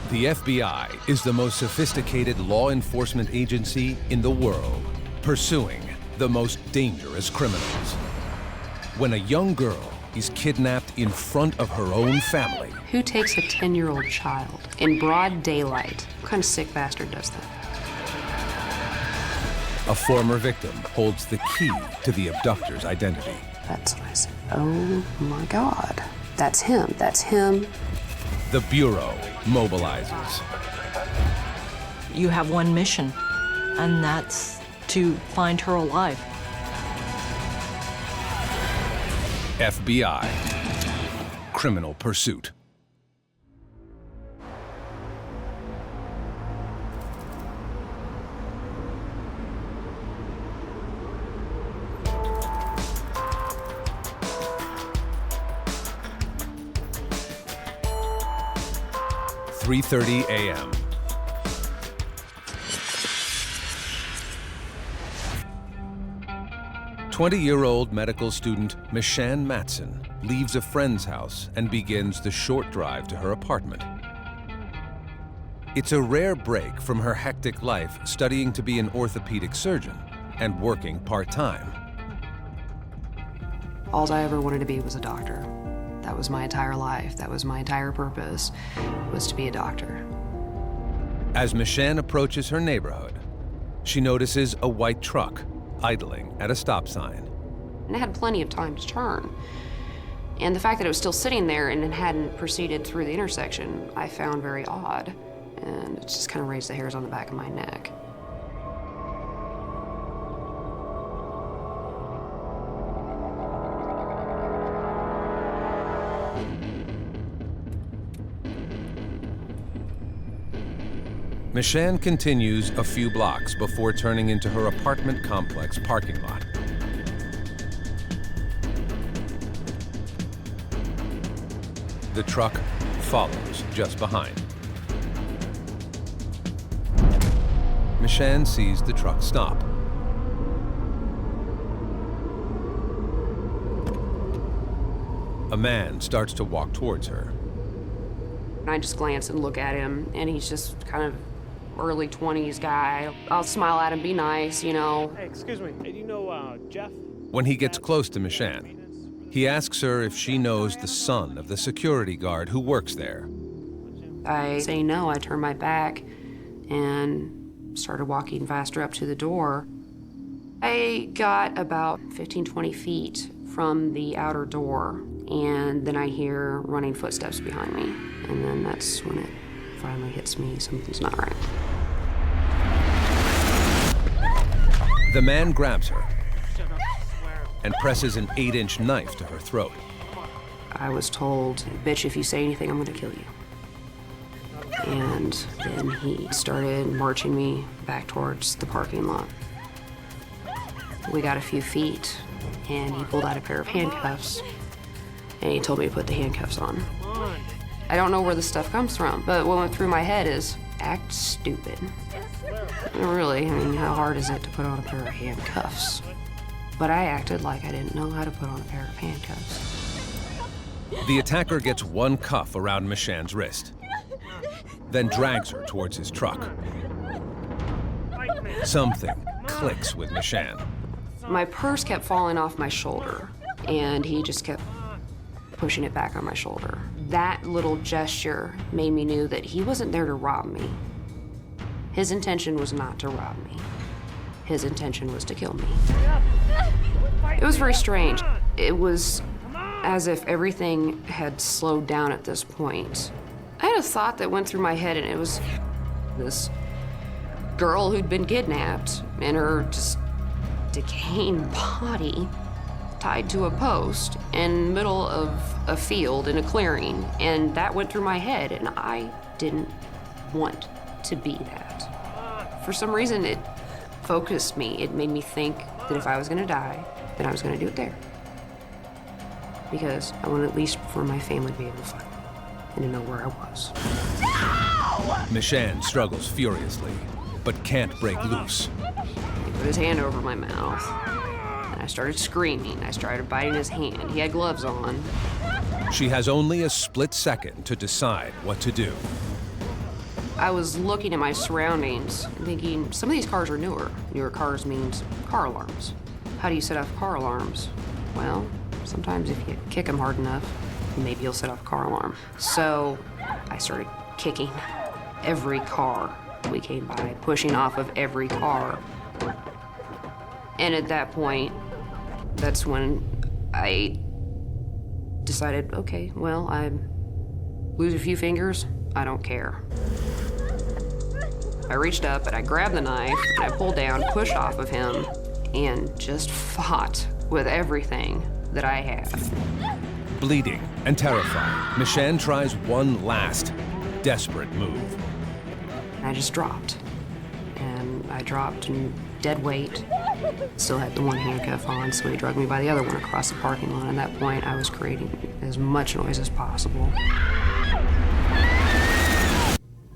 The FBI is the most sophisticated law enforcement agency in the world, pursuing the most dangerous criminals. When a young girl is kidnapped in front of her own family. Who takes a 10-year-old child in broad daylight? What kind of sick bastard does that? A former victim holds the key to the abductor's identity. That's when I said, oh my God, that's him, that's him. The Bureau mobilizes. You have one mission, and that's to find her alive. FBI, Criminal Pursuit. (3:30 a.m.) "20-year-old medical student Michanne Matson leaves a friend's house and begins the short drive to her apartment. It's a rare break from her hectic life studying to be an orthopedic surgeon and working part-time. All I ever wanted to be was a doctor. That was my entire life. That was my entire purpose, was to be a doctor. As Michanne approaches her neighborhood, she notices a white truck idling at a stop sign. And it had plenty of time to turn. And the fact that it was still sitting there and it hadn't proceeded through the intersection, I found very odd. And it just kind of raised the hairs on the back of my neck. Michanne continues a few blocks before turning into her apartment complex parking lot. The truck follows just behind. Michanne sees the truck stop. A man starts to walk towards her. I just glance and look at him, and he's just kind of early 20s guy. I'll smile at him, be nice, you know. Hey, excuse me. Hey, do you know Jeff? When he gets close to Michanne, he asks her if she knows the son of the security guard who works there. I say no. I turn my back and started walking faster up to the door. I got about 15, 20 feet from the outer door, and then I hear running footsteps behind me. And then that's when it finally hits me, something's not right. The man grabs her and presses an 8-inch knife to her throat. I was told, bitch, if you say anything, I'm gonna kill you. And then he started marching me back towards the parking lot. We got a few feet, and he pulled out a pair of handcuffs, and he told me to put the handcuffs on. I don't know where this stuff comes from, but what went through my head is, act stupid. Really, I mean, how hard is it to put on a pair of handcuffs? But I acted like I didn't know how to put on a pair of handcuffs. The attacker gets one cuff around Michanne's wrist, then drags her towards his truck. Something clicks with Michanne. My purse kept falling off my shoulder, and he just kept pushing it back on my shoulder. That little gesture made me know that he wasn't there to rob me. His intention was not to rob me. His intention was to kill me. It was very strange. It was as if everything had slowed down at this point. I had a thought that went through my head, and it was this girl who'd been kidnapped and her just decaying body tied to a post in the middle of a field in a clearing, and that went through my head, and I didn't want to be that. For some reason, it focused me. It made me think that if I was gonna die, then I was gonna do it there. Because I wanted at least for my family to be able to find me and to know where I was. Michanne struggles furiously, but can't break loose. He put his hand over my mouth. I started screaming. I started biting his hand. He had gloves on. She has only a split second to decide what to do. I was looking at my surroundings and thinking, some of these cars are newer. Newer cars means car alarms. How do you set off car alarms? Well, sometimes if you kick them hard enough, maybe you'll set off a car alarm. So I started kicking every car we came by, pushing off of every car. And at that point, that's when I decided, okay, well, I lose a few fingers, I don't care. I reached up and I grabbed the knife and I pulled down, pushed off of him, and just fought with everything that I had. Bleeding and terrified, Michanne tries one last desperate move. And I just dropped. And I dropped in dead weight. Still had the one handcuff on, so he dragged me by the other one across the parking lot. At that point, I was creating as much noise as possible.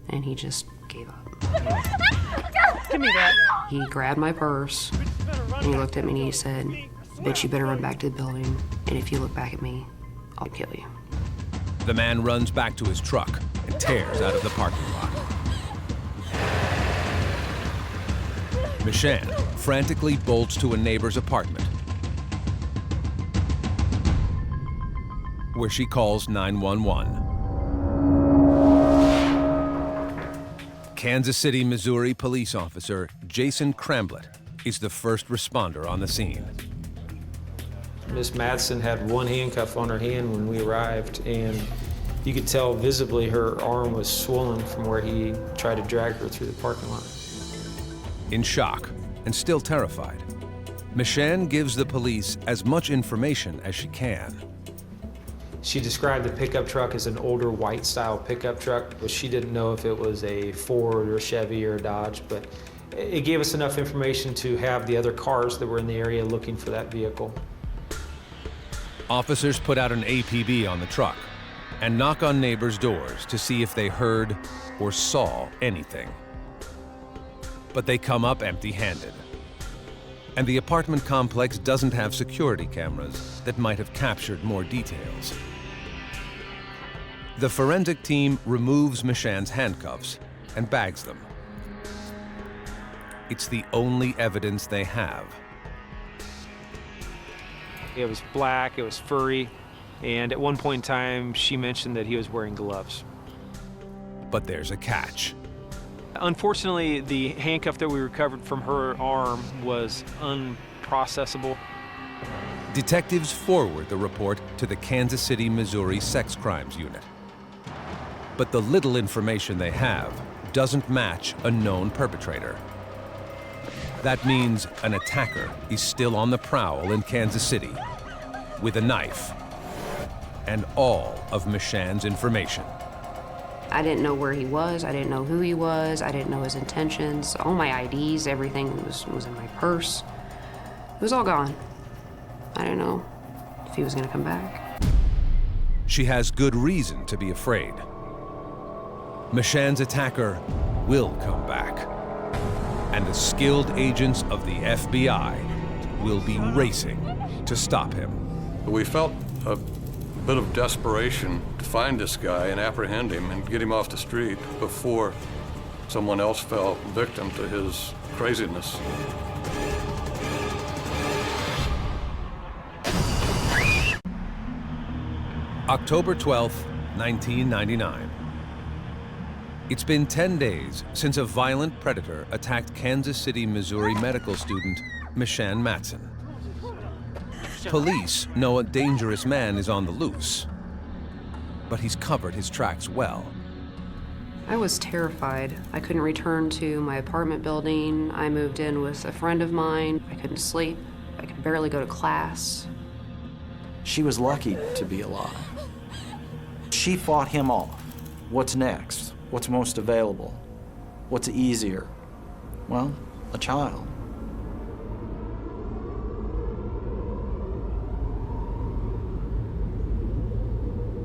And he just gave up. Give me that. He grabbed my purse, and he looked at me and he said, "Bitch, you better run back to the building, and if you look back at me, I'll kill you." The man runs back to his truck and tears out of the parking lot. Michanne frantically bolts to a neighbor's apartment, where she calls 911. Kansas City, Missouri police officer Jason Cramblett is the first responder on the scene. Miss Matson had one handcuff on her hand when we arrived, and you could tell visibly her arm was swollen from where he tried to drag her through the parking lot. In shock and still terrified, Michanne gives the police as much information as she can. She described the pickup truck as an older white-style pickup truck, but she didn't know if it was a Ford or Chevy or a Dodge, but it gave us enough information to have the other cars that were in the area looking for that vehicle. Officers put out an APB on the truck and knock on neighbors' doors to see if they heard or saw anything. But they come up empty-handed. And the apartment complex doesn't have security cameras that might have captured more details. The forensic team removes Michanne's handcuffs and bags them. It's the only evidence they have. It was black, it was furry, and at one point in time, she mentioned that he was wearing gloves. But there's a catch. Unfortunately, the handcuff that we recovered from her arm was unprocessable. Detectives forward the report to the Kansas City, Missouri Sex Crimes Unit. But the little information they have doesn't match a known perpetrator. That means an attacker is still on the prowl in Kansas City with a knife and all of Michanne's information. I didn't know where he was. I didn't know who he was. I didn't know his intentions. All my IDs, everything was in my purse. It was all gone. I didn't know if he was going to come back. She has good reason to be afraid. Michanne's attacker will come back, and the skilled agents of the FBI will be racing to stop him. We felt a bit of desperation to find this guy and apprehend him and get him off the street before someone else fell victim to his craziness. October 12th, 1999. It's been 10 days since a violent predator attacked Kansas City, Missouri medical student Michanne Matson. Police know a dangerous man is on the loose, but he's covered his tracks well. I was terrified. I couldn't return to my apartment building. I moved in with a friend of mine. I couldn't sleep. I could barely go to class. She was lucky to be alive. She fought him off. What's next? What's most available? What's easier? Well, a child.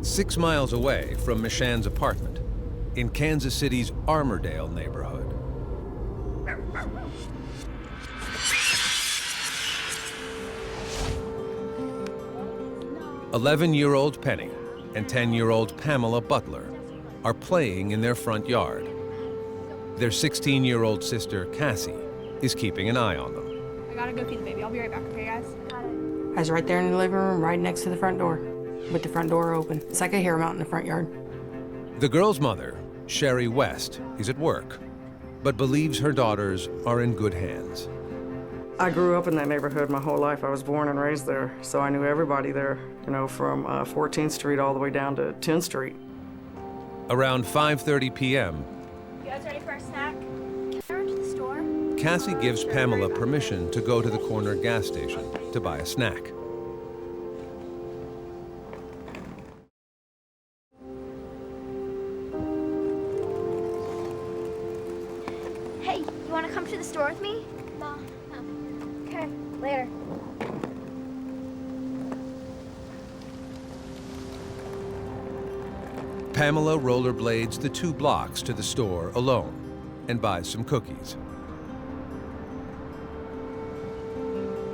Six miles away from Michanne's apartment, in Kansas City's Armourdale neighborhood. "11-year-old Penny and 10-year-old Pamela Butler are playing in their front yard Their 16-year-old sister, Cassie, is keeping an eye on them. I gotta go feed the baby. I'll be right back, okay, guys? I was right there in the living room, right next to the front door, with the front door open. It's like I hear him out in the front yard. The girl's mother, Sherry West, is at work, but believes her daughters are in good hands. I grew up in that neighborhood my whole life. I was born and raised there, so I knew everybody there, you know, from 14th Street all the way down to 10th Street. Around 5:30 p.m., You guys ready for a snack? Turn to the store. Cassie gives Pamela permission to go to the corner gas station to buy a snack. Hey, you wanna come to the store with me? No. Okay, later. Pamela rollerblades the 2 blocks to the store alone and buys some cookies.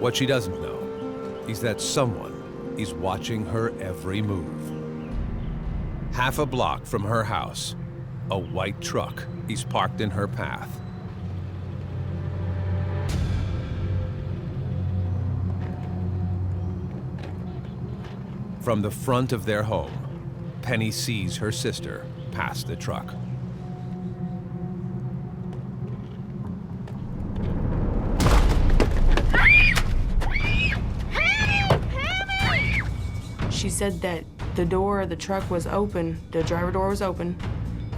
What she doesn't know is that someone is watching her every move. Half a block from her house, a white truck is parked in her path. From the front of their home, Penny sees her sister pass the truck. She said that the door of the truck was open, the driver door was open,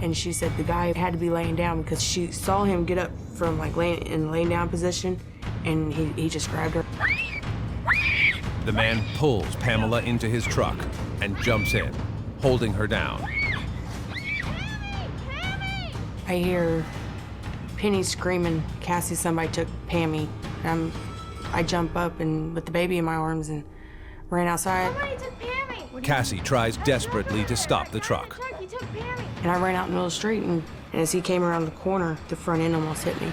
and she said the guy had to be laying down because she saw him get up from like laying down position, and he just grabbed her. The man pulls Pamela into his truck and jumps in, holding her down. I hear Penny screaming, Cassie, somebody took Pammy. I jump up and with the baby in my arms and ran outside. Somebody took Pammy! Cassie tries desperately to stop the truck. He took Pammy! And I ran out in the middle of the street, and as he came around the corner, the front end almost hit me.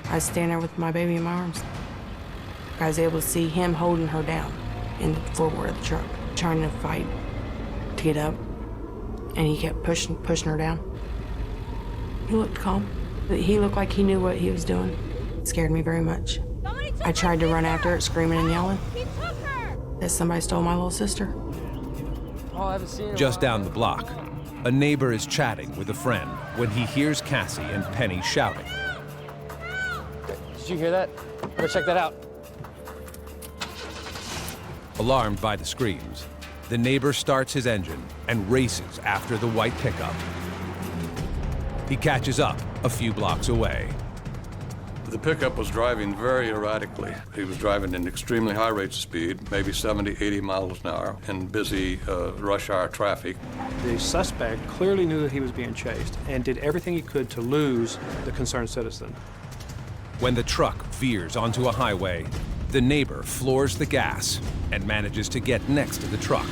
I was standing there with my baby in my arms. I was able to see him holding her down in the forward of the truck, trying to fight to get up, and he kept pushing her down. He looked calm. He looked like he knew what he was doing. It scared me very much. I tried to run after it, screaming and yelling He took her! that somebody stole my little sister. Just down the block, a neighbor is chatting with a friend when he hears Cassie and Penny shouting. Did you hear that? Go check that out. Alarmed by the screams, the neighbor starts his engine and races after the white pickup. He catches up a few blocks away. The pickup was driving very erratically. He was driving in extremely high rates of speed, maybe 70, 80 miles an hour, in busy rush hour traffic. The suspect clearly knew that he was being chased and did everything he could to lose the concerned citizen. When the truck veers onto a highway, the neighbor floors the gas and manages to get next to the truck.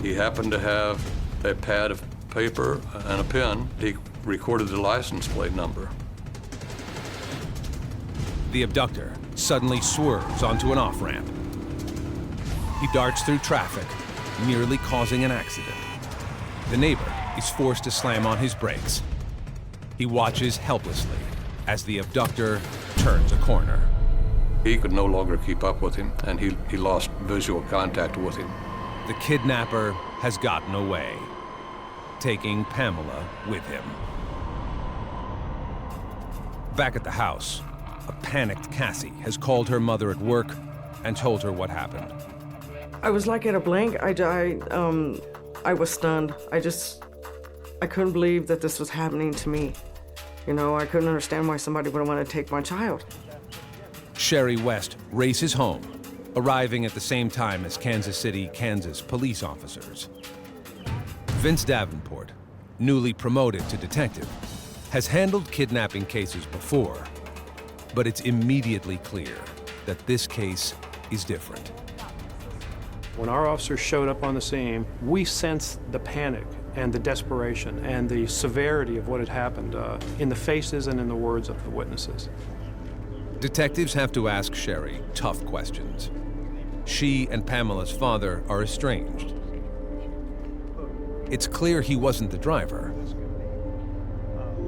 He happened to have a pad of paper and a pen. He recorded the license plate number. The abductor suddenly swerves onto an off-ramp. He darts through traffic, nearly causing an accident. The neighbor is forced to slam on his brakes. He watches helplessly as the abductor turns a corner. He could no longer keep up with him, and he lost visual contact with him. The kidnapper has gotten away, taking Pamela with him. Back at the house, a panicked Cassie has called her mother at work and told her what happened. I was like at a blank. I was stunned. I couldn't believe that this was happening to me. You know, I couldn't understand why somebody would want to take my child. Sherry West races home, arriving at the same time as Kansas City, Kansas police officers. Vince Davenport, newly promoted to detective, has handled kidnapping cases before, but it's immediately clear that this case is different. When our officers showed up on the scene, we sensed the panic and the desperation and the severity of what had happened in the faces and in the words of the witnesses. Detectives have to ask Sherry tough questions. She and Pamela's father are estranged. It's clear he wasn't the driver,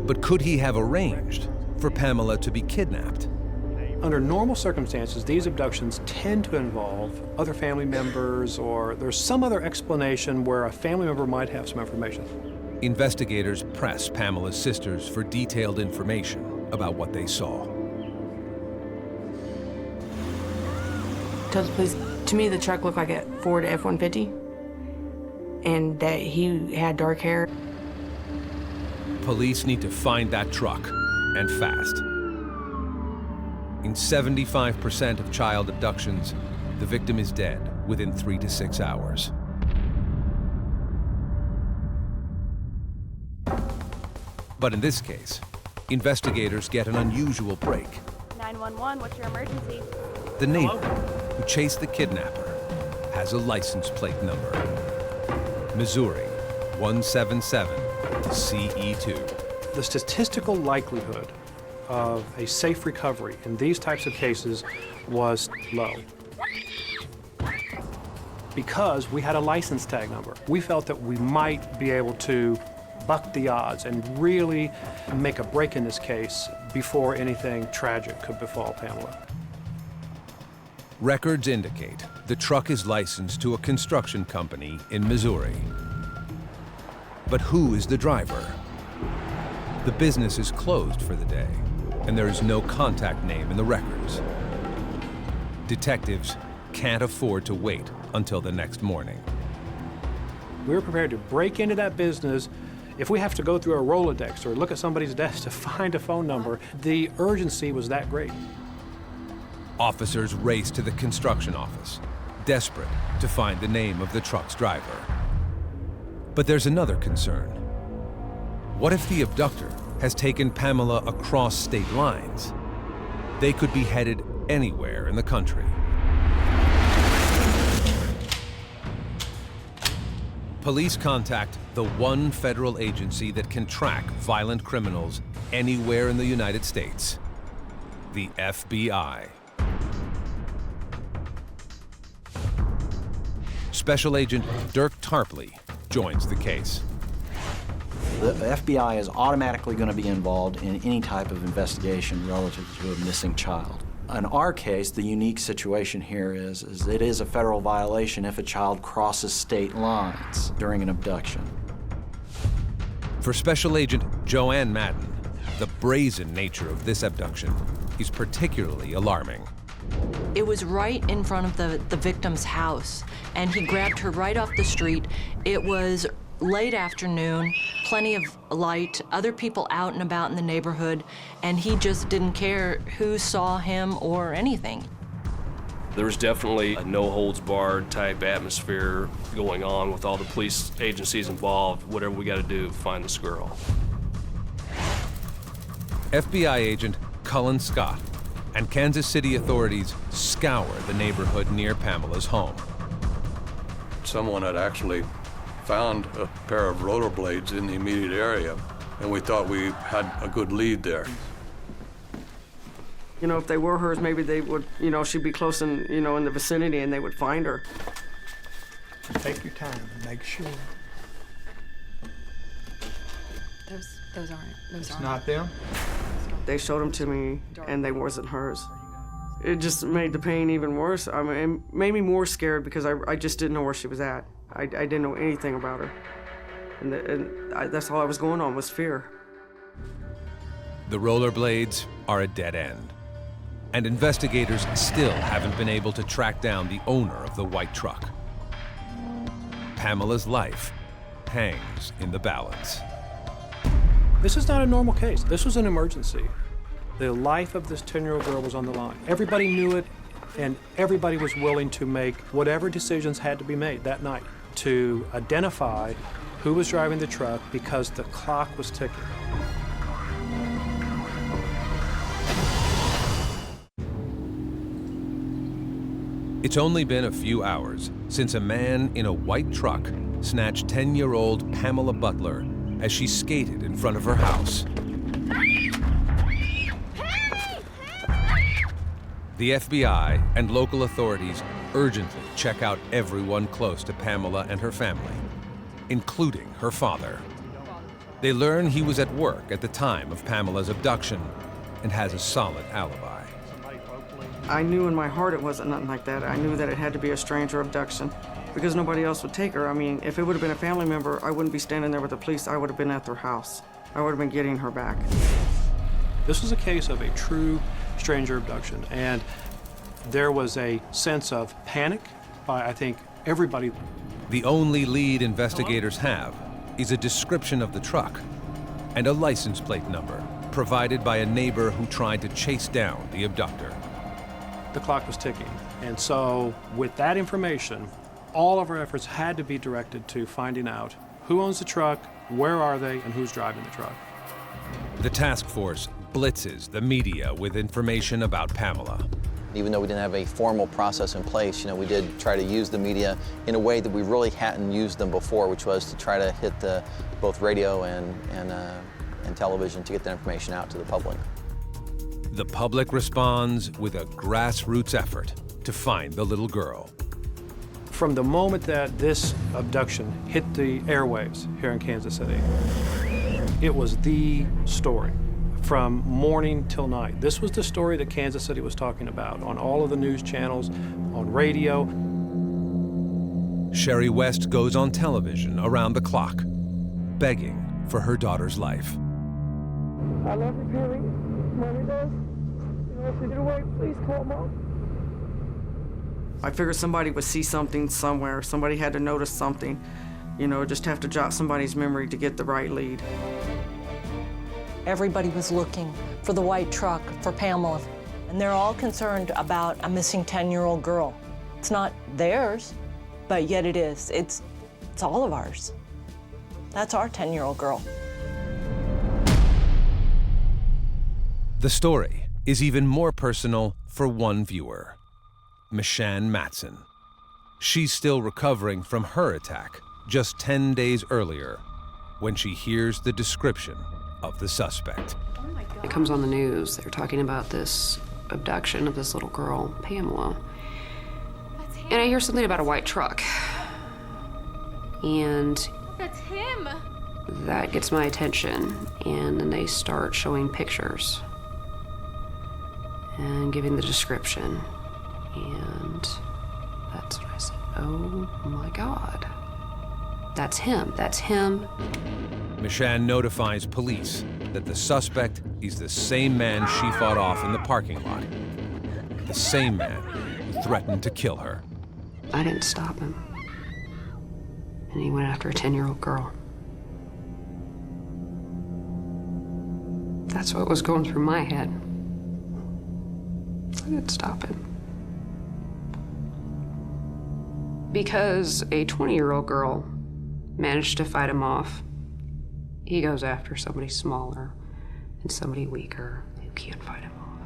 But could he have arranged for Pamela to be kidnapped? Under normal circumstances, these abductions tend to involve other family members, or there's some other explanation where a family member might have some information. Investigators press Pamela's sisters for detailed information about what they saw. Told the police, to me the truck looked like a Ford F-150, and that he had dark hair. Police need to find that truck, and fast. In 75% of child abductions, the victim is dead within 3 to 6 hours. But in this case, investigators get an unusual break. 911, what's your emergency? The neighbor who chased the kidnapper has a license plate number. Missouri 177CE2. The statistical likelihood of a safe recovery in these types of cases was low. Because we had a license tag number, we felt that we might be able to buck the odds and really make a break in this case before anything tragic could befall Pamela. Records indicate the truck is licensed to a construction company in Missouri. But who is the driver? The business is closed for the day, and there is no contact name in the records. Detectives can't afford to wait until the next morning. We were prepared to break into that business. If we have to go through a Rolodex or look at somebody's desk to find a phone number, the urgency was that great. Officers race to the construction office, desperate to find the name of the truck's driver. But there's another concern. What if the abductor has taken Pamela across state lines? They could be headed anywhere in the country. Police contact the one federal agency that can track violent criminals anywhere in the United States, the FBI. Special Agent Dirk Tarpley joins the case. The FBI is automatically going to be involved in any type of investigation relative to a missing child. In our case, the unique situation here is it is a federal violation if a child crosses state lines during an abduction. For Special Agent Joanne Madden, the brazen nature of this abduction is particularly alarming. It was right in front of the victim's house, and he grabbed her right off the street. It was late afternoon, plenty of light, other people out and about in the neighborhood, and he just didn't care who saw him or anything. There was definitely a no-holds-barred type atmosphere going on with all the police agencies involved. Whatever we got to do, find this girl. FBI agent Cullen Scott and Kansas City authorities scour the neighborhood near Pamela's home. Someone had actually found a pair of rollerblades in the immediate area, and we thought we had a good lead there. You know, if they were hers, maybe they would, you know, she'd be close in, you know, in the vicinity and they would find her. Take your time and make sure. Those aren't. Not them? They showed them to me and they wasn't hers. It just made the pain even worse. I mean, it made me more scared because I just didn't know where she was at. I didn't know anything about her. That's all I was going on was fear. The rollerblades are a dead end, and investigators still haven't been able to track down the owner of the white truck. Pamela's life hangs in the balance. This is not a normal case. This was an emergency. The life of this 10-year-old girl was on the line. Everybody knew it, and everybody was willing to make whatever decisions had to be made that night to identify who was driving the truck because the clock was ticking. It's only been a few hours since a man in a white truck snatched 10-year-old Pamela Butler as she skated in front of her house. The FBI and local authorities urgently check out everyone close to Pamela and her family, including her father. They learn he was at work at the time of Pamela's abduction and has a solid alibi. I knew in my heart it wasn't nothing like that. I knew that it had to be a stranger abduction because nobody else would take her. I mean, if it would have been a family member, I wouldn't be standing there with the police. I would have been at their house. I would have been getting her back. This was a case of a true stranger abduction, and there was a sense of panic by, I think, everybody. The only lead investigators have is a description of the truck and a license plate number provided by a neighbor who tried to chase down the abductor. The clock was ticking, and so with that information, all of our efforts had to be directed to finding out who owns the truck, where are they, and who's driving the truck. The task force blitzes the media with information about Pamela. Even though we didn't have a formal process in place, we did try to use the media in a way that we really hadn't used them before, which was to try to hit both radio and television to get that information out to the public. The public responds with a grassroots effort to find the little girl. From the moment that this abduction hit the airwaves here in Kansas City, it was the story. From morning till night. This was the story that Kansas City was talking about on all of the news channels, on radio. Sherry West goes on television around the clock, begging for her daughter's life. I love you, Perry. Mommy does. If you get away, please call Mom. I figured somebody would see something somewhere. Somebody had to notice something. Just have to jot somebody's memory to get the right lead. Everybody was looking for the white truck, for Pamela, and they're all concerned about a missing 10-year-old girl. It's not theirs, but yet it is. It's all of ours. That's our 10-year-old girl. The story is even more personal for one viewer, Michanne Matson. She's still recovering from her attack just 10 days earlier when she hears the description of the suspect. It comes on the news. They're talking about this abduction of this little girl, Pamela. And I hear something about a white truck. And That's him. that gets my attention. And then they start showing pictures and giving the description. And that's when I said, oh my God. That's him. That's him. Michanne notifies police that the suspect is the same man she fought off in the parking lot. The same man who threatened to kill her. I didn't stop him. And he went after a 10-year-old girl. That's what was going through my head. I didn't stop him. Because a 20-year-old girl managed to fight him off, he goes after somebody smaller and somebody weaker who can't fight him off.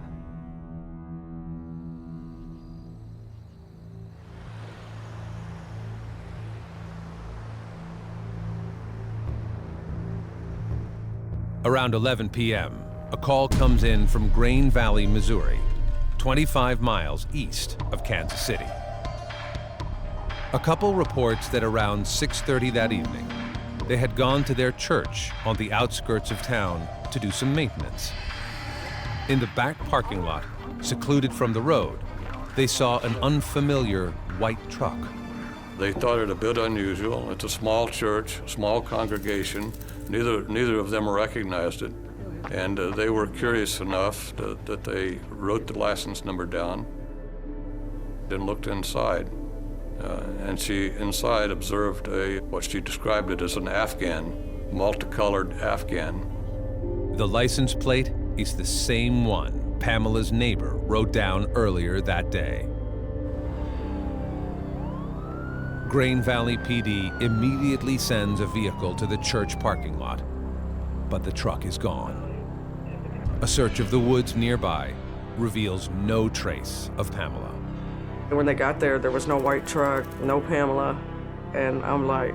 Around 11 p.m., a call comes in from Grain Valley, Missouri, 25 miles east of Kansas City. A couple reports that around 6:30 that evening, they had gone to their church on the outskirts of town to do some maintenance. In the back parking lot, secluded from the road, they saw an unfamiliar white truck. They thought it a bit unusual. It's a small church, small congregation. Neither of them recognized it. And they were curious enough that they wrote the license number down and looked inside. And she inside observed what she described it as an Afghan, multicolored Afghan. The license plate is the same one Pamela's neighbor wrote down earlier that day. Grain Valley PD immediately sends a vehicle to the church parking lot, but the truck is gone. A search of the woods nearby reveals no trace of Pamela. When they got there, there was no white truck, no Pamela, and I'm like,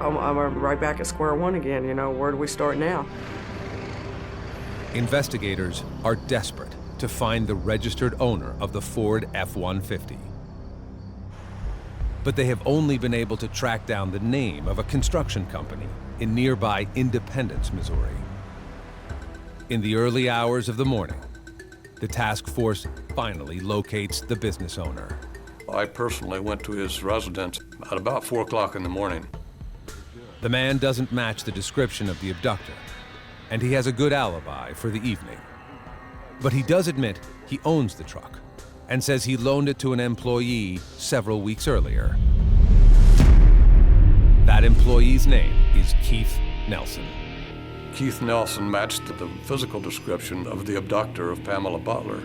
I'm right back at square one again, where do we start now? Investigators are desperate to find the registered owner of the Ford F-150. but they have only been able to track down the name of a construction company in nearby Independence, Missouri. In the early hours of the morning, the task force finally locates the business owner. I personally went to his residence at about 4 o'clock in the morning. The man doesn't match the description of the abductor, and he has a good alibi for the evening. But he does admit he owns the truck and says he loaned it to an employee several weeks earlier. That employee's name is Keith Nelson. Keith Nelson matched the physical description of the abductor of Pamela Butler.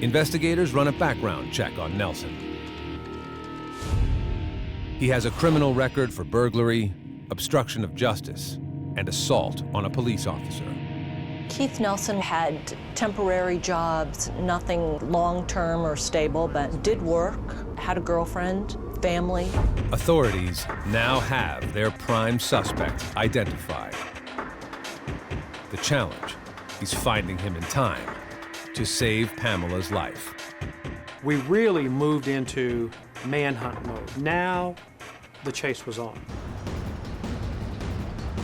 Investigators run a background check on Nelson. He has a criminal record for burglary, obstruction of justice, and assault on a police officer. Keith Nelson had temporary jobs, nothing long-term or stable, but did work, had a girlfriend, family. Authorities now have their prime suspect identified. The challenge is finding him in time to save Pamela's life. We really moved into manhunt mode. Now, the chase was on.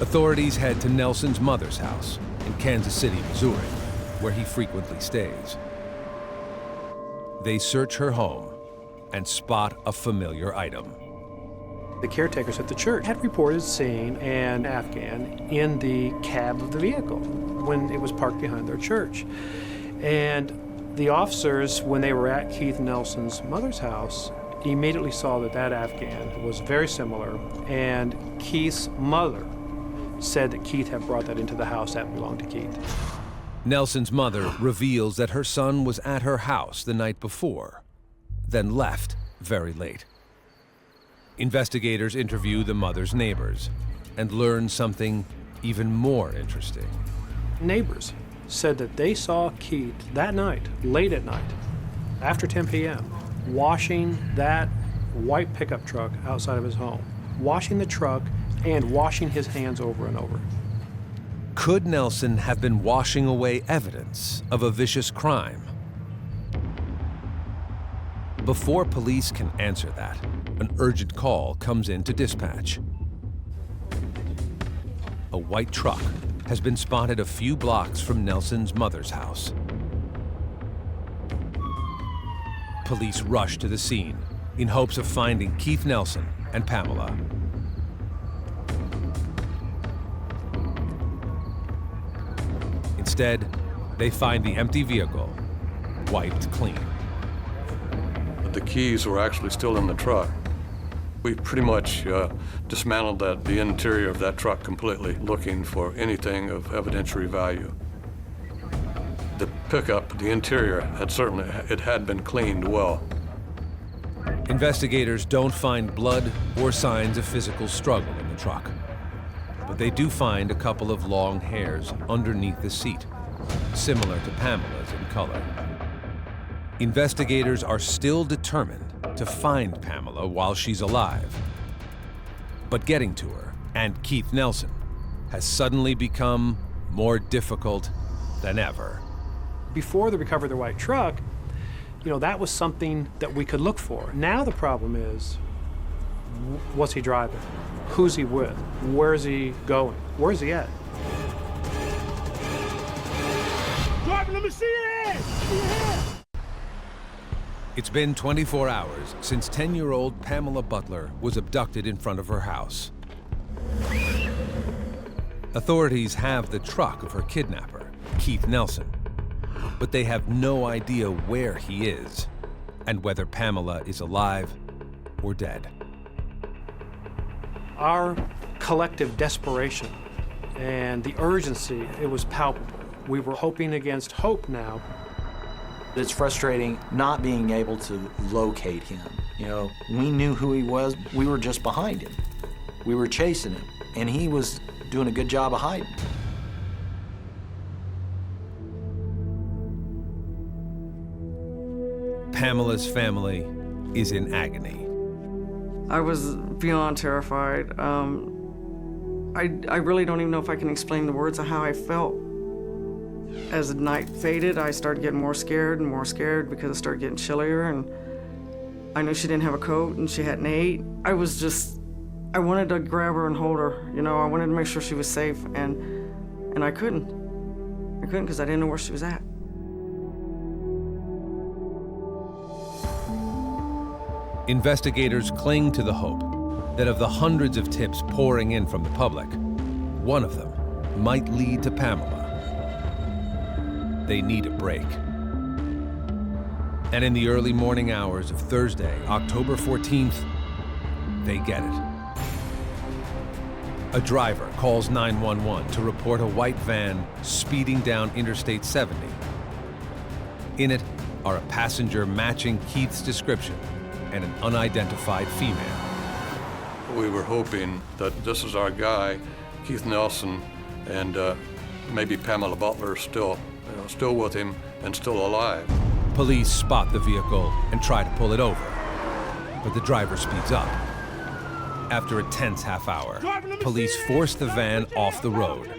Authorities head to Nelson's mother's house in Kansas City, Missouri, where he frequently stays. They search her home and spot a familiar item. The caretakers at the church had reported seeing an Afghan in the cab of the vehicle when it was parked behind their church. And the officers, when they were at Keith Nelson's mother's house, immediately saw that that Afghan was very similar, and Keith's mother said that Keith had brought that into the house that belonged to Keith. Nelson's mother reveals that her son was at her house the night before, then left very late. Investigators interview the mother's neighbors and learn something even more interesting. Neighbors said that they saw Keith that night, late at night, after 10 p.m., washing that white pickup truck outside of his home, washing the truck and washing his hands over and over. Could Nelson have been washing away evidence of a vicious crime? Before police can answer that, an urgent call comes in to dispatch. A white truck has been spotted a few blocks from Nelson's mother's house. Police rush to the scene in hopes of finding Keith Nelson and Pamela. Instead, they find the empty vehicle wiped clean. The keys were actually still in the truck. We pretty much dismantled the interior of that truck completely, looking for anything of evidentiary value. The pickup, the interior, had been cleaned well. Investigators don't find blood or signs of physical struggle in the truck, but they do find a couple of long hairs underneath the seat, similar to Pamela's in color. Investigators are still determined to find Pamela while she's alive. But getting to her and Keith Nelson has suddenly become more difficult than ever. Before they recovered their white truck, that was something that we could look for. Now the problem is, what's he driving? Who's he with? Where's he going? Where's he at? Driving, let me see your head! See your head! It's been 24 hours since 10-year-old Pamela Butler was abducted in front of her house. Authorities have the truck of her kidnapper, Keith Nelson, but they have no idea where he is and whether Pamela is alive or dead. Our collective desperation and the urgency, it was palpable. We were hoping against hope now. It's frustrating not being able to locate him. We knew who he was. We were just behind him. We were chasing him, and he was doing a good job of hiding. Pamela's family is in agony. I was beyond terrified. I really don't even know if I can explain the words of how I felt. As the night faded, I started getting more scared and more scared because it started getting chillier, and I knew she didn't have a coat and she hadn't ate. I wanted to grab her and hold her. You know, I wanted to make sure she was safe, and I couldn't. I couldn't because I didn't know where she was at. Investigators cling to the hope that of the hundreds of tips pouring in from the public, one of them might lead to Pamela. They need a break. And in the early morning hours of Thursday, October 14th, they get it. A driver calls 911 to report a white van speeding down Interstate 70. In it are a passenger matching Keith's description and an unidentified female. We were hoping that this is our guy, Keith Nelson, and maybe Pamela Butler still with him and still alive. Police spot the vehicle and try to pull it over, but the driver speeds up. After a tense half hour, police force the van off the road.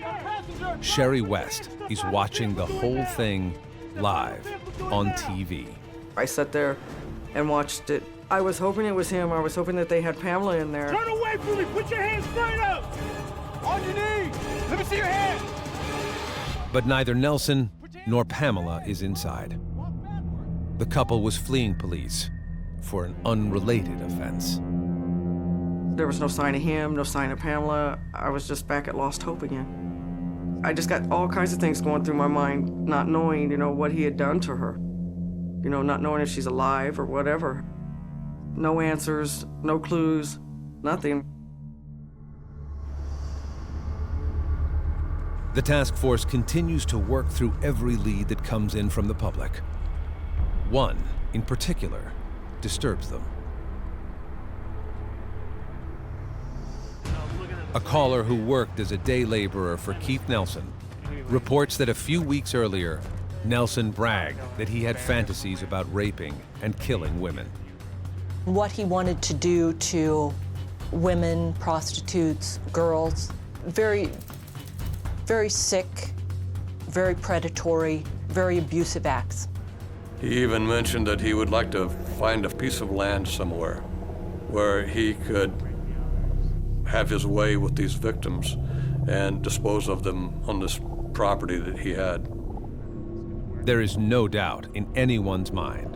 Sherry West is watching the whole thing live on TV. I sat there and watched it. I was hoping it was him. I was hoping that they had Pamela in there. Turn away from me. Put your hands straight up. On your knees. Let me see your hands. But neither Nelson nor Pamela is inside. The couple was fleeing police for an unrelated offense. There was no sign of him, no sign of Pamela. I was just back at lost hope again. I just got all kinds of things going through my mind, not knowing, what he had done to her. Not knowing if she's alive or whatever. No answers, no clues, nothing. The task force continues to work through every lead that comes in from the public. One, in particular, disturbs them. A caller who worked as a day laborer for Keith Nelson reports that a few weeks earlier, Nelson bragged that he had fantasies about raping and killing women. What he wanted to do to women, prostitutes, girls, very, very sick, very predatory, very abusive acts. He even mentioned that he would like to find a piece of land somewhere where he could have his way with these victims and dispose of them on this property that he had. There is no doubt in anyone's mind,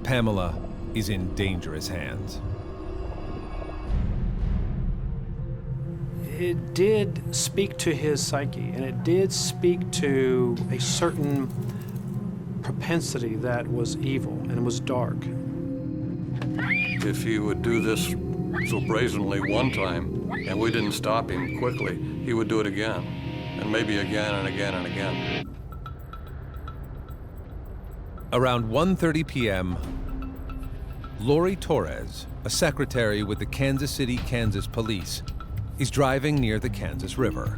Pamela is in dangerous hands. It did speak to his psyche, and it did speak to a certain propensity that was evil and was dark. If he would do this so brazenly one time, and we didn't stop him quickly, he would do it again, and maybe again and again and again. Around 1:30 p.m., Lori Torres, a secretary with the Kansas City, Kansas Police, is driving near the Kansas River.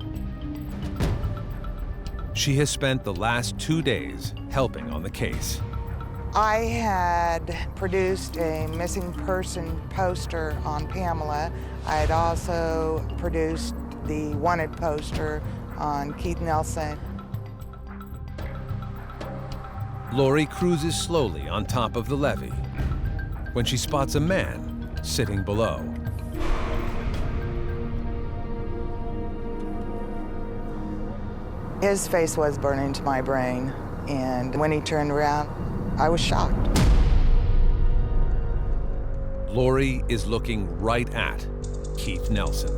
She has spent the last 2 days helping on the case. I had produced a missing person poster on Pamela. I had also produced the wanted poster on Keith Nelson. Lori cruises slowly on top of the levee when she spots a man sitting below. His face was burned into my brain, and when he turned around, I was shocked. Lori is looking right at Keith Nelson.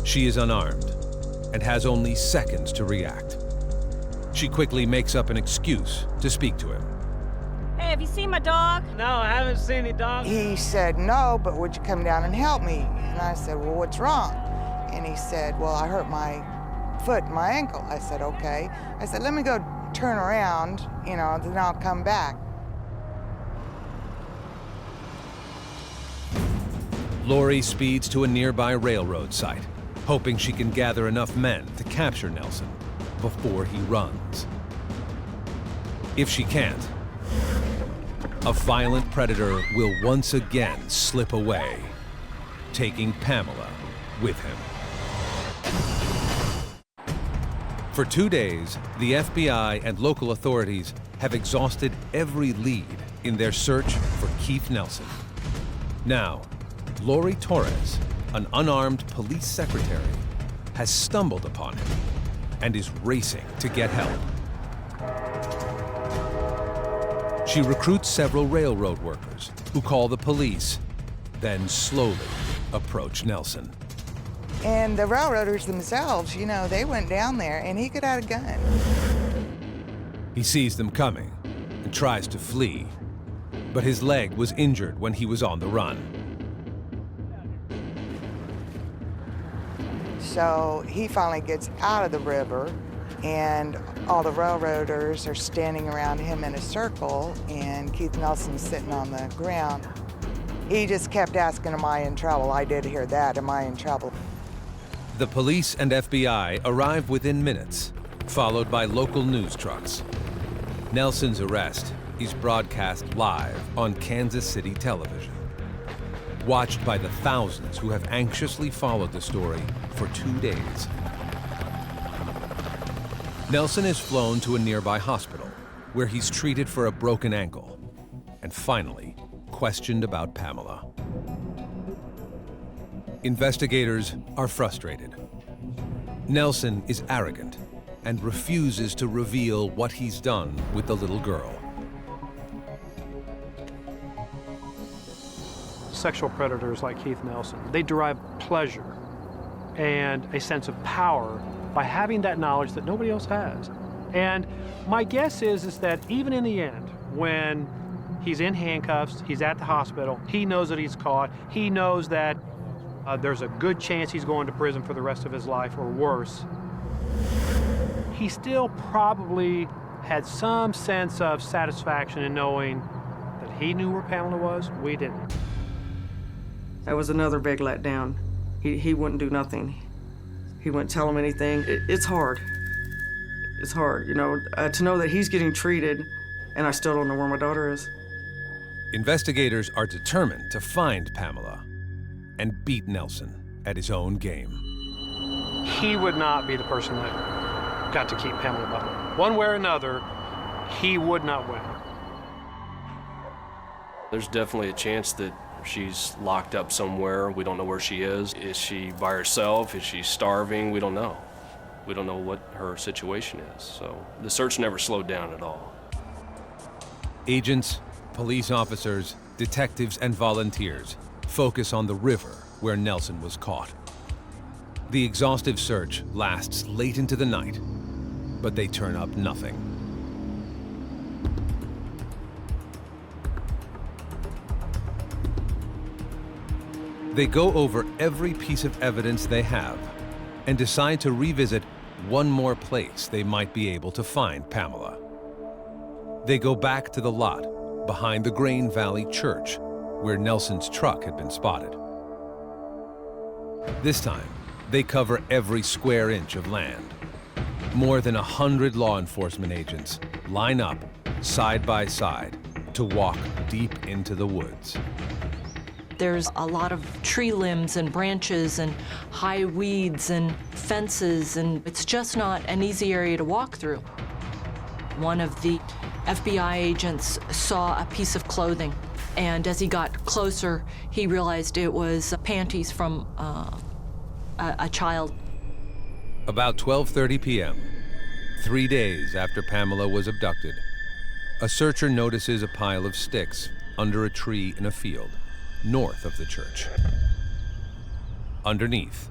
She is unarmed and has only seconds to react. She quickly makes up an excuse to speak to him. Hey, have you seen my dog? No, I haven't seen any dog. He said, no, but would you come down and help me? And I said, well, what's wrong? And he said, well, I hurt my foot, my ankle. I said, okay. I said, let me go turn around, then I'll come back. Lori speeds to a nearby railroad site, hoping she can gather enough men to capture Nelson before he runs. If she can't, a violent predator will once again slip away, taking Pamela with him. For 2 days, the FBI and local authorities have exhausted every lead in their search for Keith Nelson. Now, Lori Torres, an unarmed police secretary, has stumbled upon him and is racing to get help. She recruits several railroad workers who call the police, then slowly approach Nelson. And the railroaders themselves, you know, they went down there and he got out a gun. He sees them coming and tries to flee, but his leg was injured when he was on the run. So he finally gets out of the river, and all the railroaders are standing around him in a circle, and Keith Nelson's sitting on the ground. He just kept asking, am I in trouble? I did hear that, am I in trouble? The police and FBI arrive within minutes, followed by local news trucks. Nelson's arrest is broadcast live on Kansas City television, watched by the thousands who have anxiously followed the story for 2 days. Nelson is flown to a nearby hospital, where he's treated for a broken ankle, and finally questioned about Pamela. Investigators are frustrated. Nelson is arrogant and refuses to reveal what he's done with the little girl. Sexual predators like Keith Nelson, they derive pleasure and a sense of power by having that knowledge that nobody else has. And my guess is that even in the end, when he's in handcuffs, he's at the hospital, he knows that he's caught, he knows that there's a good chance he's going to prison for the rest of his life or worse, he still probably had some sense of satisfaction in knowing that he knew where Pamela was, we didn't. That was another big letdown. He wouldn't do nothing. He wouldn't tell him anything. It's hard. It's hard, you know, to know that he's getting treated and I still don't know where my daughter is. Investigators are determined to find Pamela and beat Nelson at his own game. He would not be the person that got to keep Pamela Butler. One way or another, he would not win. There's definitely a chance that she's locked up somewhere. We don't know where she is. Is she by herself? Is she starving? We don't know. We don't know what her situation is. So the search never slowed down at all. Agents, police officers, detectives, and volunteers focus on the river where Nelson was caught. The exhaustive search lasts late into the night, but they turn up nothing. They go over every piece of evidence they have and decide to revisit one more place they might be able to find Pamela. They go back to the lot behind the Grain Valley Church where Nelson's truck had been spotted. This time, they cover every square inch of land. More than 100 law enforcement agents line up side by side to walk deep into the woods. There's a lot of tree limbs and branches and high weeds and fences, and it's just not an easy area to walk through. One of the FBI agents saw a piece of clothing, and as he got closer, he realized it was panties from a child. About 12:30 p.m., 3 days after Pamela was abducted, a searcher notices a pile of sticks under a tree in a field north of the church. Underneath,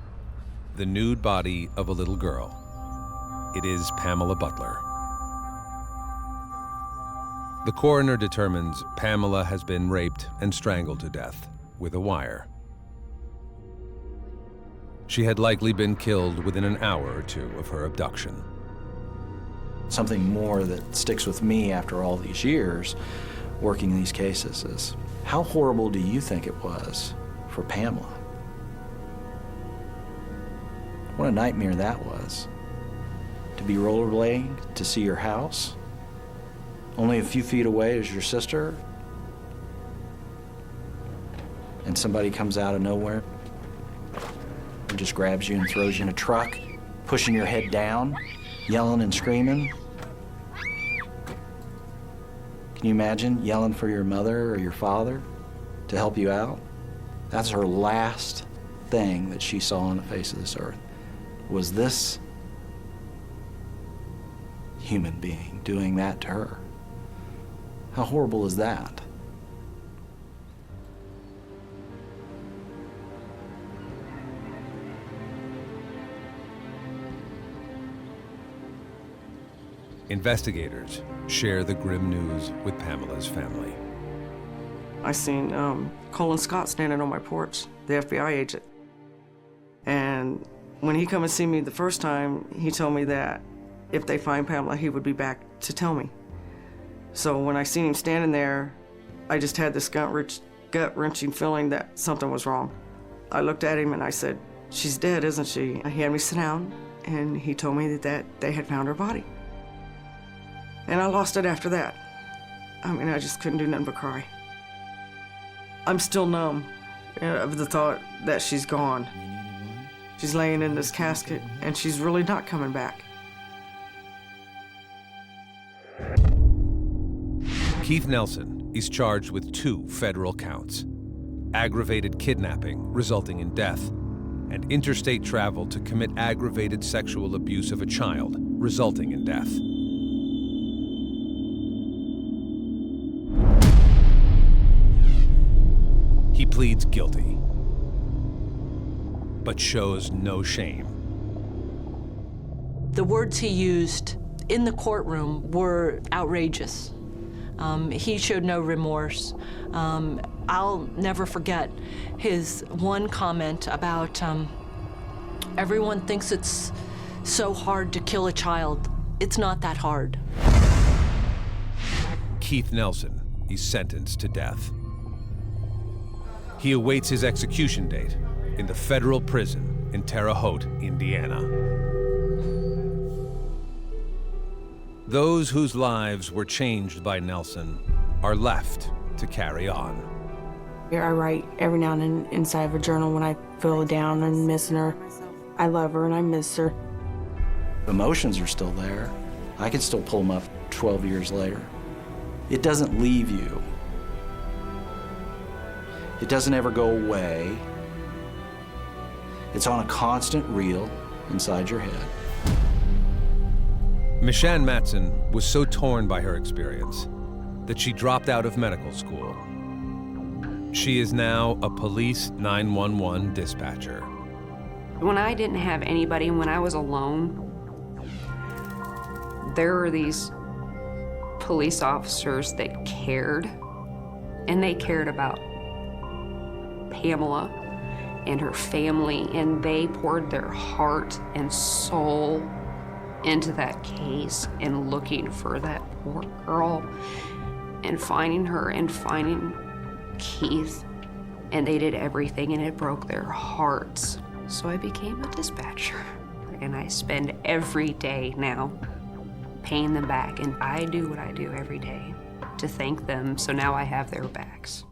the nude body of a little girl. It is Pamela Butler. The coroner determines Pamela has been raped and strangled to death with a wire. She had likely been killed within an hour or two of her abduction. Something more that sticks with me after all these years working these cases is, how horrible do you think it was for Pamela? What a nightmare that was. To be rollerblading, to see your house, only a few feet away is your sister, and somebody comes out of nowhere and just grabs you and throws you in a truck, pushing your head down, yelling and screaming. Can you imagine yelling for your mother or your father to help you out? That's her last thing that she saw on the face of this earth, was this human being doing that to her. How horrible is that? Investigators share the grim news with Pamela's family. I seen Colin Scott standing on my porch, the FBI agent. And when he come and see me the first time, he told me that if they find Pamela, he would be back to tell me. So when I seen him standing there, I just had this gut-wrenching feeling that something was wrong. I looked at him and I said, "She's dead, isn't she?" He had me sit down and he told me that they had found her body. And I lost it after that. I mean, I just couldn't do nothing but cry. I'm still numb of the thought that she's gone. She's laying in this casket and she's really not coming back. Keith Nelson is charged with 2 federal counts: aggravated kidnapping resulting in death, and interstate travel to commit aggravated sexual abuse of a child resulting in death. He pleads guilty, but shows no shame. The words he used in the courtroom were outrageous. He showed no remorse. I'll never forget his one comment about everyone thinks it's so hard to kill a child. It's not that hard. Keith Nelson is sentenced to death. He awaits his execution date in the federal prison in Terre Haute, Indiana. Those whose lives were changed by Nelson are left to carry on. I write every now and then inside of a journal when I feel down and missing her. I love her and I miss her. Emotions are still there. I can still pull them up 12 years later. It doesn't leave you. It doesn't ever go away. It's on a constant reel inside your head. Michanne Matson was so torn by her experience that she dropped out of medical school. She is now a police 911 dispatcher. When I didn't have anybody, when I was alone, there were these police officers that cared, and they cared about Pamela and her family, and they poured their heart and soul into that case and looking for that poor girl and finding her and finding Keith. And they did everything and it broke their hearts. So I became a dispatcher and I spend every day now paying them back, and I do what I do every day to thank them, so now I have their backs.